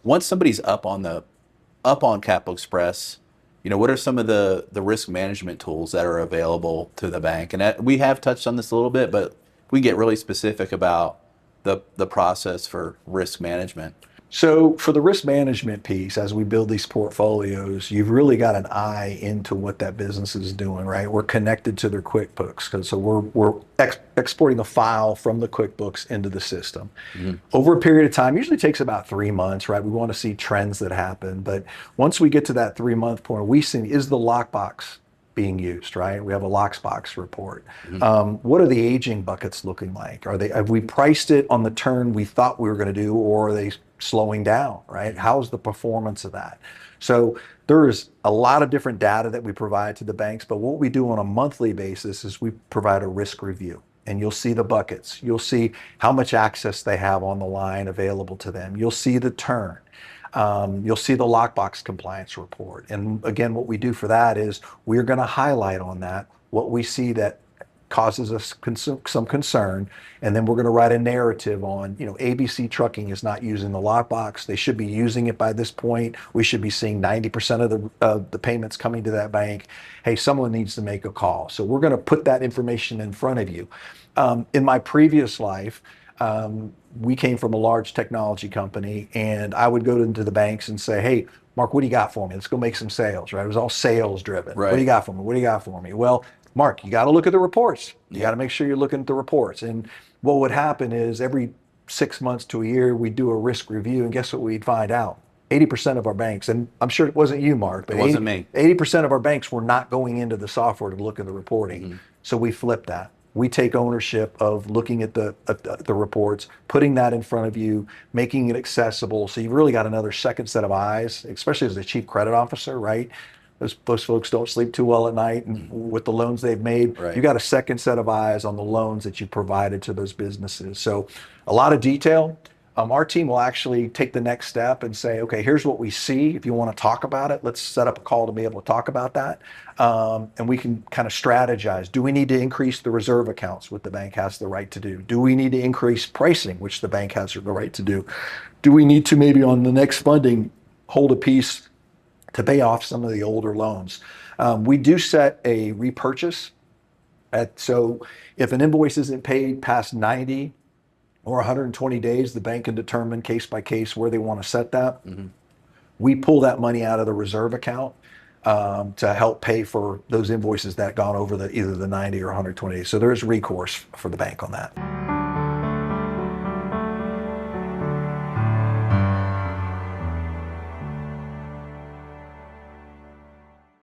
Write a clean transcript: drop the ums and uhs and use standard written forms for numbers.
once somebody's up on Capital Express, what are some of the risk management tools that are available to the bank? And we have touched on this a little bit, but we get really specific about the process for risk management. So for the risk management piece, as we build these portfolios, you've really got an eye into what that business is doing, right? We're connected to their QuickBooks, because so we're exporting a file from the QuickBooks into the system. Over a period of time, usually takes about 3 months, right? We want to see trends that happen, but once we get to that 3 month point, we see, is the lockbox being used, right? We have a lockbox report. What are the aging buckets looking like? Have we priced it on the turn we thought we were going to do, or are they slowing down, right? How's the performance of that? So there's a lot of different data that we provide to the banks, but what we do on a monthly basis is we provide a risk review. And you'll see the buckets. You'll see how much access they have on the line available to them. You'll see the turn. You'll see the lockbox compliance report. And again, what we do for that is we're going to highlight on that what we see that causes us some concern, and then we're going to write a narrative on, ABC Trucking is not using the lockbox. They should be using it by this point. We should be seeing 90% of the payments coming to that bank. Hey, someone needs to make a call. So we're going to put that information in front of you. In my previous life, we came from a large technology company, and I would go into the banks and say, hey, Mark, what do you got for me? Let's go make some sales, right? It was all sales driven. Right. What do you got for me? What do you got for me? Well, Mark, you got to look at the reports. You got to make sure you're looking at the reports. And what would happen is every 6 months to a year, we'd do a risk review, and guess what we'd find out? 80% of our banks, and I'm sure it wasn't you, Mark, but It wasn't me. 80% of our banks were not going into the software to look at the reporting. So we flipped that. We take ownership of looking at the reports, putting that in front of you, making it accessible. So you've really got another second set of eyes, especially as a chief credit officer, right? Those folks don't sleep too well at night, and with the loans they've made, Right. you got a second set of eyes on the loans that you provided to those businesses. So a lot of detail. Our team will actually take the next step and say, okay, here's what we see. If you want to talk about it, let's set up a call to be able to talk about that. And we can kind of strategize. Do we need to increase the reserve accounts, which the bank has the right to do? Do we need to increase pricing, which the bank has the right to do? Do we need to maybe on the next funding hold a piece to pay off some of the older loans? We do set a repurchase. So if an invoice isn't paid past 90 or 120 days, the bank can determine case by case where they want to set that. We pull that money out of the reserve account to help pay for those invoices that gone over either the 90 or 120 days. So there's recourse for the bank on that.